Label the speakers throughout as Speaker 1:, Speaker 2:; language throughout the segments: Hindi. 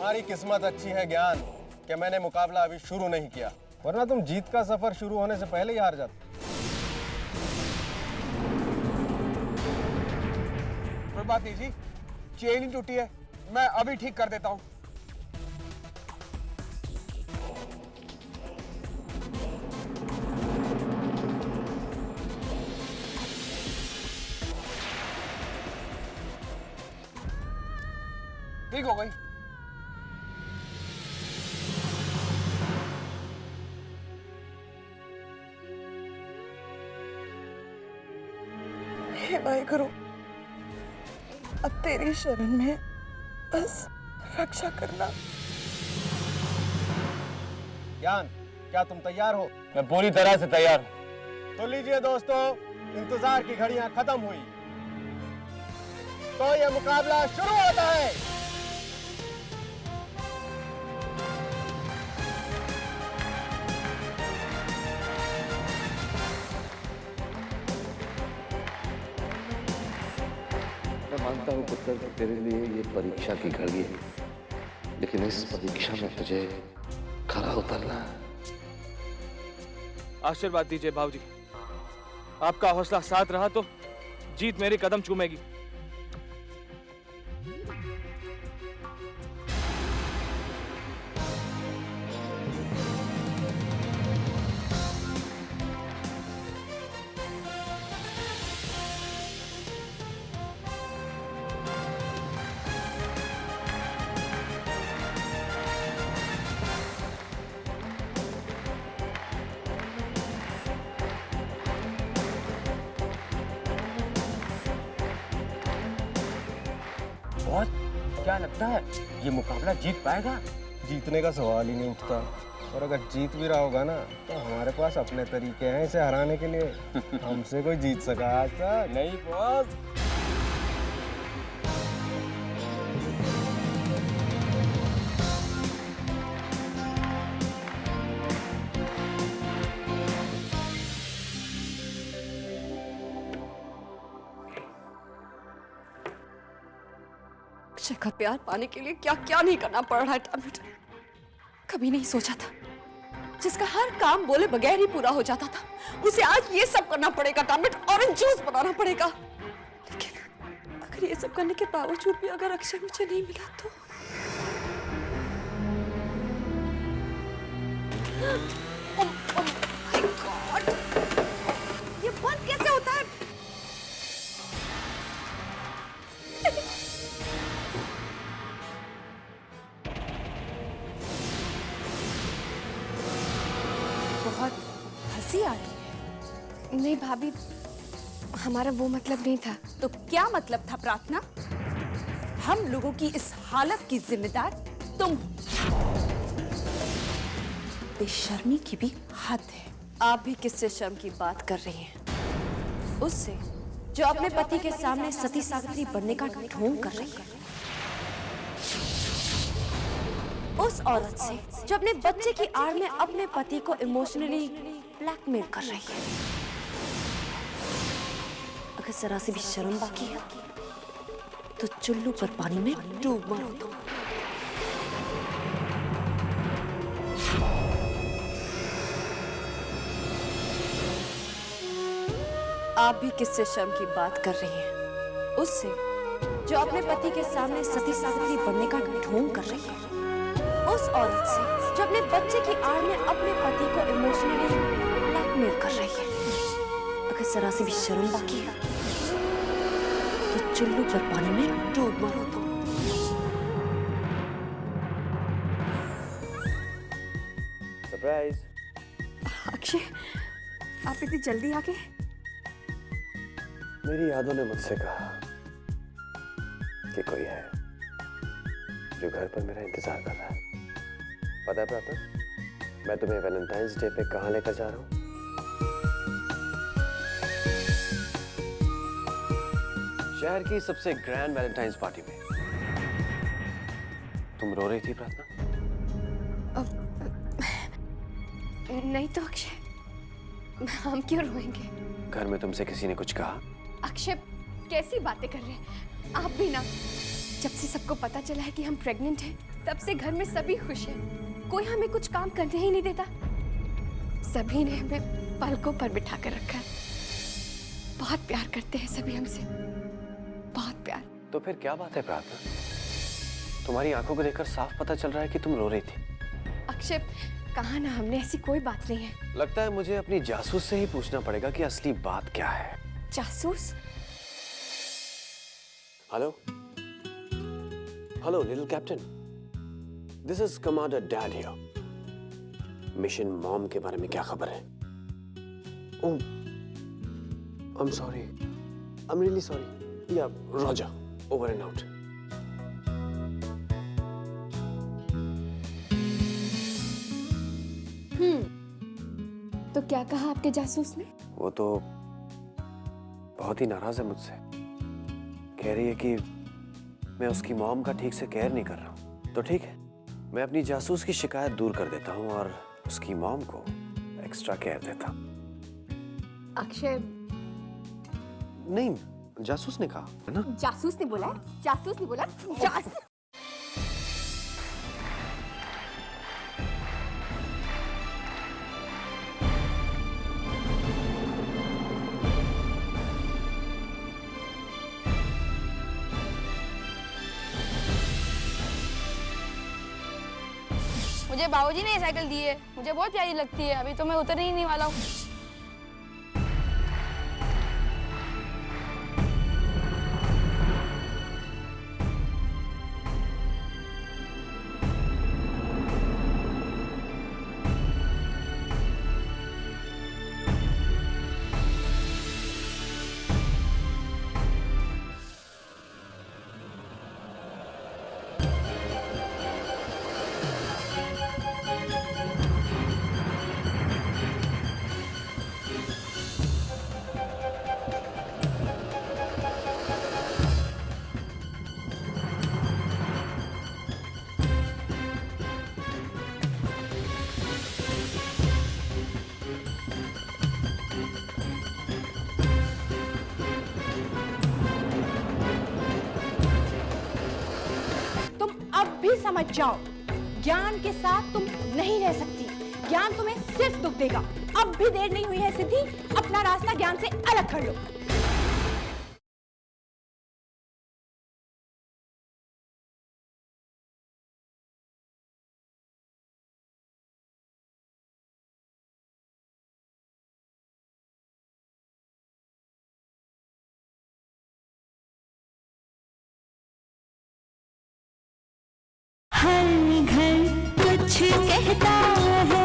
Speaker 1: तुम्हारी किस्मत अच्छी है ज्ञान कि मैंने मुकाबला अभी शुरू नहीं किया, वरना तुम जीत का सफर शुरू होने से पहले ही हार जाते।
Speaker 2: कोई बात नहीं जी, चेन ही टूटी है, मैं अभी ठीक कर देता हूं। ठीक हो गई।
Speaker 3: हे वाहेगुरु, अब तेरी शरण में बस रक्षा करना।
Speaker 1: ज्ञान, क्या तुम तैयार हो?
Speaker 4: मैं पूरी तरह से तैयार हूं।
Speaker 1: तो लीजिए दोस्तों, इंतजार की घड़ियां खत्म हुई, तो यह मुकाबला शुरू होता है।
Speaker 5: मैं मानता हूँ पुत्र कि तेरे लिए ये परीक्षा की घड़ी है, लेकिन इस परीक्षा में तुझे खरा उतरना है।
Speaker 4: आशीर्वाद दीजिए भाऊजी, आपका हौसला साथ रहा तो जीत मेरे कदम चूमेगी।
Speaker 1: बॉस, क्या लगता है ये मुकाबला जीत पाएगा? जीतने का सवाल ही नहीं उठता, और अगर जीत भी रहा होगा ना तो हमारे पास अपने तरीके हैं इसे हराने के लिए। हमसे कोई जीत सका आज तक नहीं बॉस।
Speaker 3: अक्षय का प्यार पाने के लिए क्या क्या नहीं करना पड़ रहा है टामिट। कभी नहीं सोचा था जिसका हर काम बोले बगैर ही पूरा हो जाता था, उसे आज ये सब करना पड़ेगा टामिट, ऑरेंज जूस बनाना पड़ेगा। लेकिन अगर ये सब करने के बावजूद भी अगर अक्षय मुझे नहीं मिला तो oh my God! ये बंद कैसे होता है?
Speaker 6: बहुत हंसी आ रही है। नहीं भाभी, हमारा वो मतलब नहीं था।
Speaker 7: तो क्या मतलब था प्रार्थना? हम लोगों की इस हालत की जिम्मेदार तुम। बेशर्मी की भी हद है।
Speaker 3: आप भी किससे शर्म की बात कर रही हैं? उससे जो अपने पति के सामने सती सावित्री बनने का ढोंग कर रही है। उस औरत से जो अपने बच्चे की आड़ में अपने पति को इमोशनली ब्लैकमेल कर रही है। अगर जरा सी भी शर्म बाकी है तो चुल्लू पर पानी में डूब मरो तुम। आप भी किससे शर्म की बात कर रही हैं? उससे जो अपने पति के सामने सती सावित्री बनने का ढोंग कर रही है। उस औरत से जो अपने बच्चे की आड़ में अपने पति को इमोशनली ब्लैकमेल कर रही है। अगर जरा सी भी शर्म बाकी है तो चुल्लू पर पानी में डूब मरो तुम।
Speaker 5: सरप्राइज।
Speaker 7: अक्षय, आप इतनी जल्दी आ गए?
Speaker 5: मेरी यादों ने मुझसे कहा कि कोई है जो घर पर मेरा इंतजार कर रहा है। पता है प्रार्थना, मैं तुम्हें वैलेंटाइंस डे पे कहाँ लेकर जा रहा हूँ? शहर की सबसे ग्रैंड वैलेंटाइंस पार्टी में। तुम रो रही थी प्रार्थना?
Speaker 6: नहीं तो अक्षय, हम क्यों रोएंगे?
Speaker 5: घर में तुमसे किसी ने कुछ कहा?
Speaker 6: अक्षय कैसी बातें कर रहे हैं आप भी ना। जब से सबको पता चला है कि हम प्रेग्नेंट हैं, तब से घर में सभी खुश हैं। कोई हमें कुछ काम करने ही नहीं देता। सभी ने हमें पलकों पर बिठा कर रखा है। बहुत प्यार करते हैं सभी हमसे, बहुत प्यार।
Speaker 5: तो फिर क्या बात है प्रार्थना? तुम्हारी आंखों को देखकर साफ पता चल रहा है कि तुम रो रही थी।
Speaker 6: अक्षय, कहा ना हमने, ऐसी कोई बात नहीं है।
Speaker 5: लगता है मुझे अपनी जासूस से ही पूछना पड़ेगा कि असली बात क्या है।
Speaker 6: जासूस?
Speaker 5: Hello hello little captain, this is commander dad here. Mission mom के बारे में क्या खबर है? Oh, I am sorry, I am really sorry. Yeah roger, over and out.
Speaker 6: तो क्या कहा आपके जासूस ने?
Speaker 5: वो तो बहुत ही नाराज है मुझसे। कह रही है कि मैं उसकी मॉम का ठीक से केयर नहीं कर रहा हूँ। तो ठीक है, मैं अपनी जासूस की शिकायत दूर कर देता हूँ और उसकी मॉम को एक्स्ट्रा केयर देता हूँ।
Speaker 6: अक्षय,
Speaker 5: नहीं, जासूस ने कहा है ना।
Speaker 6: जासूस ने बोला? जासूस ने बोला? जासूस?
Speaker 8: मुझे बाबूजी ने ये साइकिल दी है, मुझे बहुत प्यारी लगती है। अभी तो मैं उतर ही नहीं वाला हूँ।
Speaker 7: भी समझ जाओ, ज्ञान के साथ तुम नहीं रह सकती। ज्ञान तुम्हें सिर्फ दुख देगा। अब भी देर नहीं हुई है सिद्धि, अपना रास्ता ज्ञान से अलग कर लो।
Speaker 9: हर घर कुछ कहता है।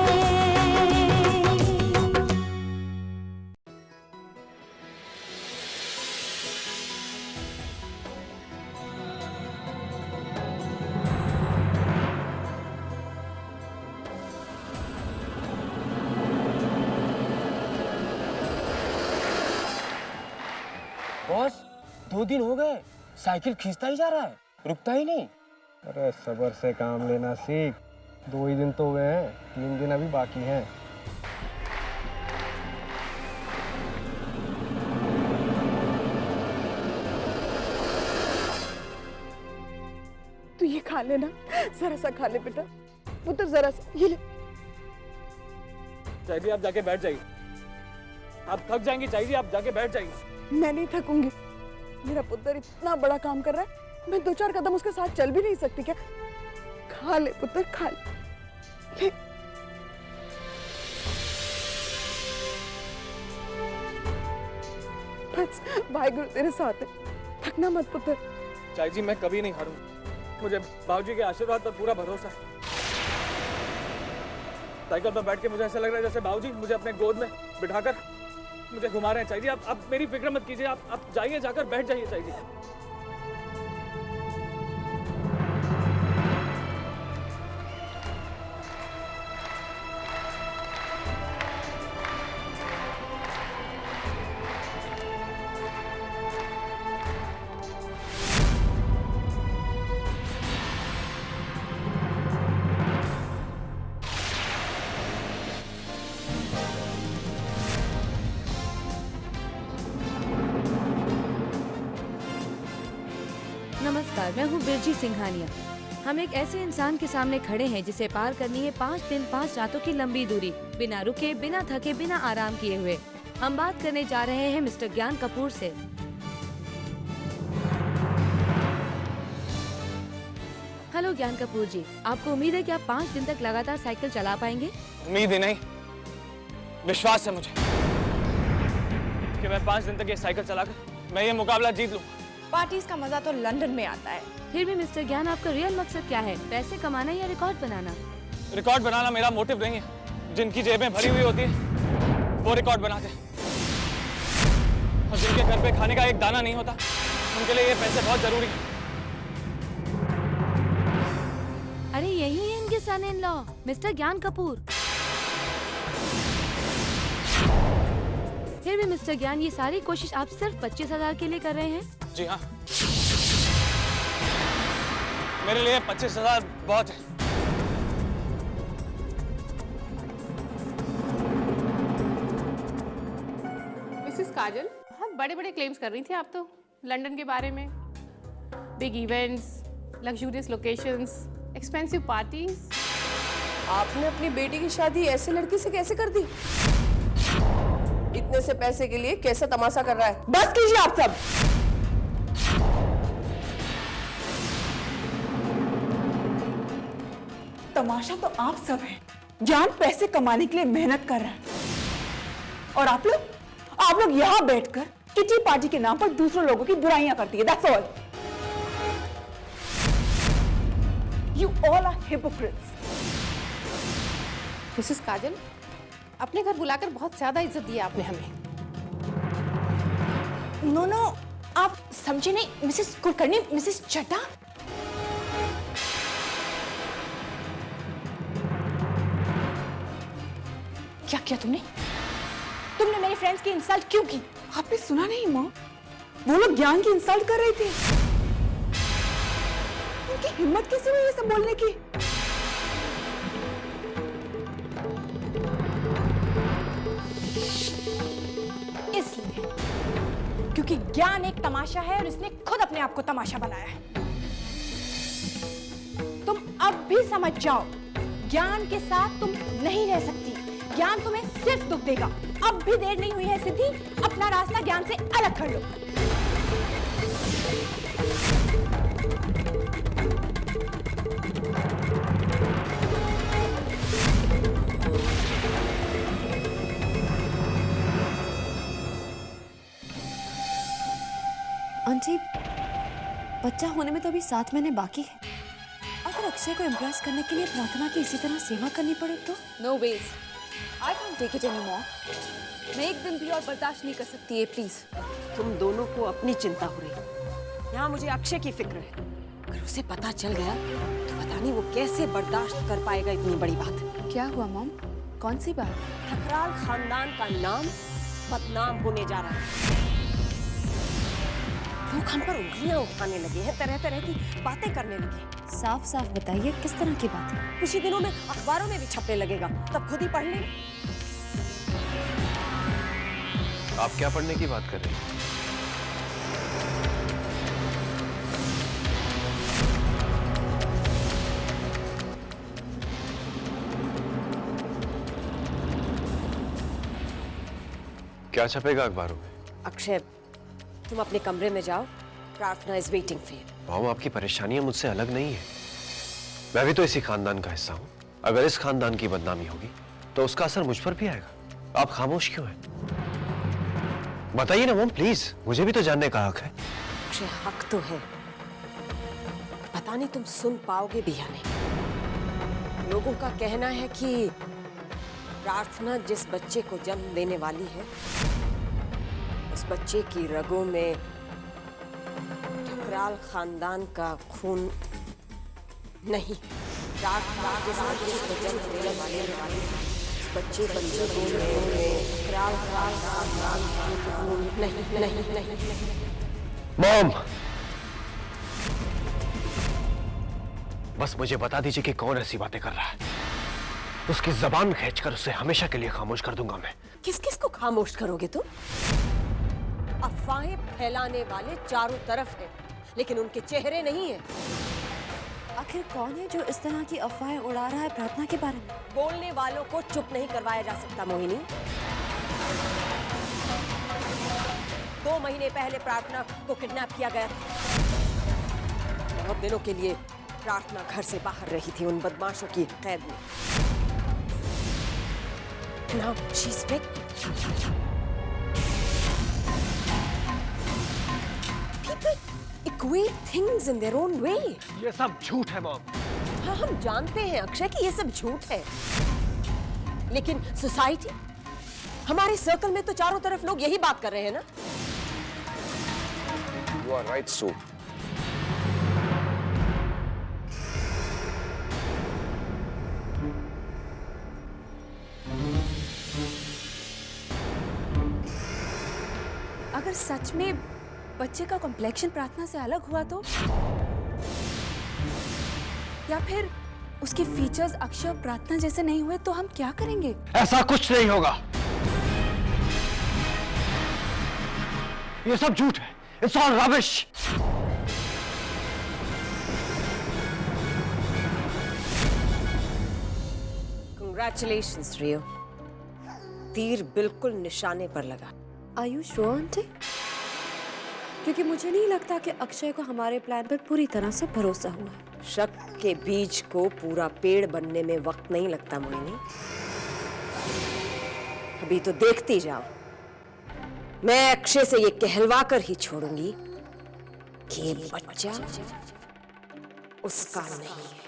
Speaker 1: बॉस, 2 दिन हो गए, साइकिल खींचता ही जा रहा है, रुकता ही नहीं। अरे सब्र से काम लेना सीख। 2 ही दिन तो हुए हैं, 3 दिन अभी बाकी हैं।
Speaker 7: तू ये खा लेना, जरा सा खा ले बेटा, पुत्र जरा सा ये ले।
Speaker 4: चाची आप जाके बैठ जाइए, आप थक जाएंगी। चाची आप जाके बैठ जाइए।
Speaker 7: मैं नहीं थकूंगी, मेरा पुत्र इतना बड़ा काम कर रहा है, मैं 2-4 कदम उसके साथ चल भी नहीं सकती क्या? खा ले पुत्र, खा ले। बस वाहिगुरु तेरे साथ है, थकना मत पुत्र।
Speaker 4: चाची जी मैं कभी नहीं हारूंगा, मुझे बाबूजी के आशीर्वाद पर पूरा भरोसा है। साइकिल पर बैठ के मुझे ऐसा लग रहा है जैसे बाबूजी मुझे अपने गोद में बिठाकर मुझे घुमा रहे हैं। चाची जी आप मेरी फिक्र मत कीजिए, आप जाइए, जाकर बैठ जाइए चाची जी।
Speaker 10: नमस्कार, मैं हूँ बिरजी सिंघानिया। हम एक ऐसे इंसान के सामने खड़े हैं जिसे पार करनी है 5 दिन 5 रातों की लंबी दूरी, बिना रुके, बिना थके, बिना आराम किए हुए। हम बात करने जा रहे हैं मिस्टर ज्ञान कपूर से। हेलो ज्ञान कपूर जी, आपको उम्मीद है कि आप 5 दिन तक लगातार साइकिल चला पाएंगे?
Speaker 4: उम्मीद ही नहीं, विश्वास है मुझे कि मैं 5 दिन तक ये साइकिल चलाकर मैं ये मुकाबला जीत लूंगा।
Speaker 7: पार्टीज का मजा तो लंदन में आता है।
Speaker 10: फिर भी मिस्टर ज्ञान, आपका रियल मकसद क्या है? पैसे कमाना या रिकॉर्ड बनाना?
Speaker 4: रिकॉर्ड बनाना मेरा मोटिव नहीं है। जिनकी जेबें भरी हुई होती है वो रिकॉर्ड बनाते हैं, और जिनके घर पे खाने का एक दाना नहीं होता उनके लिए ये पैसे बहुत जरूरी है।
Speaker 10: अरे यही है इनके सन इन लॉ, मिस्टर ज्ञान कपूर। फिर भी मिस्टर ज्ञान, ये सारी कोशिश आप सिर्फ 25,000 के लिए कर रहे हैं?
Speaker 4: जी हाँ, मेरे लिए 25,000 बहुत है।
Speaker 11: मिसेस काजल, बहुत बड़े-बड़े क्लेम्स कर रही थी आप तो लंदन के बारे में। Big events, luxurious locations, expensive parties.
Speaker 3: आपने अपनी बेटी की शादी ऐसे लड़की से कैसे कर दी? इतने से पैसे के लिए कैसा तमाशा कर रहा है?
Speaker 7: बस कीजिए आप सब। तमाशा तो आप सब है। ज्ञान पैसे कमाने के लिए मेहनत कर रहा है, और आप लोग यहाँ बैठकर किटी पार्टी के नाम पर दूसरों लोगों की बुराइयां करती है। That's all. You all are hypocrites.
Speaker 11: Mrs Kajal, अपने घर बुलाकर बहुत ज्यादा इज्जत दी आपने हमें।
Speaker 7: नो, आप समझे नहीं मिसेस कुलकर्णी, मिसेस चड्ढा। क्या किया तुमने मेरे फ्रेंड्स की इंसल्ट क्यों की? आपने सुना नहीं माँ? वो लोग ज्ञान की इंसल्ट कर रहे थे। उनकी हिम्मत कैसे हुई ये सब बोलने की? इसलिए क्योंकि ज्ञान एक तमाशा है और इसने खुद अपने आप को तमाशा बनाया है। तुम अब भी समझ जाओ, ज्ञान के साथ तुम नहीं रह सकती। ज्ञान तुम्हें सिर्फ दुख देगा। अब भी देर नहीं हुई है सिद्धि, अपना रास्ता ज्ञान से अलग कर लो।
Speaker 3: आंटी, बच्चा होने में तो अभी 7 महीने बाकी है। अगर अक्षय को इम्प्रेस करने के लिए प्रार्थना की इसी तरह सेवा करनी पड़े तो?
Speaker 10: No ways, I can't take it anymore. मैं एक दिन भी और बर्दाश्त नहीं कर सकती है, प्लीज।
Speaker 12: तुम दोनों को अपनी चिंता हो रही, यहाँ मुझे अक्षय की फिक्र है। अगर उसे पता चल गया तो पता नहीं वो कैसे बर्दाश्त कर पाएगा इतनी बड़ी बात।
Speaker 11: क्या हुआ मॉम? कौन सी बात?
Speaker 12: ठकराल खानदान का नाम बदनाम होने जा रहा है। लोग हम पर उंगलियां उठाने लगे हैं, तरह तरह की बातें करने लगे।
Speaker 3: साफ साफ बताइए, किस तरह की बात है?
Speaker 12: कुछ ही दिनों में अखबारों में भी छपने लगेगा, तब खुद ही पढ़ लेना।
Speaker 5: आप क्या पढ़ने की बात कर रहे हैं? क्या छपेगा अखबारों में?
Speaker 12: अक्षय, तुम अपने कमरे में जाओ, प्रार्थना इज वेटिंग फॉर यू।
Speaker 5: मामा, आपकी परेशानियां मुझसे अलग नहीं है। मैं भी तो इसी खानदान का हिस्सा हूँ। अगर इस खानदान की बदनामी होगी तो उसका असर मुझ पर भी आएगा। आप खामोश क्यों हैं? बताइए ना मॉम, प्लीज, मुझे भी तो जानने का हक है।
Speaker 12: अक्षय, हक तो है, पता नहीं तुम सुन पाओगे भी या नहीं। लोगों का कहना है कि प्रार्थना जिस बच्चे को जन्म देने वाली है, उस बच्चे की रगों में ठकराल खानदान का खून नहीं। प्रार्थना जिस बच्चे को जन्म देने वाले उस बच्चे की रगों में ठकराल खानदान का खून नहीं।
Speaker 5: मॉम, बस मुझे बता दीजिए कि कौन ऐसी बातें कर रहा है। उसकी जबान खींचकर उसे हमेशा के लिए खामोश कर दूंगा मैं।
Speaker 12: किस किस को खामोश करोगे तुम? अफवाहें फैलाने वाले चारों तरफ हैं। लेकिन उनके चेहरे नहीं है।
Speaker 3: आखिर कौन है जो इस तरह की अफवाहें उड़ा रहा है प्रार्थना के बारे में?
Speaker 12: बोलने वालों को चुप नहीं करवाया जा सकता मोहिनी। 2 महीने पहले प्रार्थना को किडनैप किया गया था। बहुत दिनों के लिए प्रार्थना घर से बाहर रही थी उन बदमाशों की कैद में। Now she's pregnant. People equate things in their own way.
Speaker 1: ये सब झूठ है मॉम।
Speaker 12: हाँ, हम जानते हैं अक्षय कि ये सब झूठ है, लेकिन सोसाइटी, हमारे सर्कल में तो चारों तरफ लोग यही बात कर रहे हैं ना।
Speaker 5: You are right, Sue.
Speaker 3: अगर सच में बच्चे का कॉम्प्लेक्शन प्रार्थना से अलग हुआ तो, या फिर उसके फीचर्स अक्षय और प्रार्थना जैसे नहीं हुए तो हम क्या करेंगे?
Speaker 1: ऐसा कुछ नहीं होगा। ये सब झूठ है। It's all rubbish.
Speaker 12: Congratulations, Rio. तीर बिल्कुल निशाने पर लगा।
Speaker 3: Are you sure, aunty? क्योंकि मुझे नहीं लगता कि अक्षय को हमारे प्लान पर पूरी तरह से भरोसा हुआ है।
Speaker 12: शक के बीज को पूरा पेड़ बनने में वक्त नहीं लगता मोहिनी। अभी तो देखती जाओ, मैं अक्षय से ये कहलवा कर ही छोड़ूंगी कि ये बच्चा उसका नहीं है।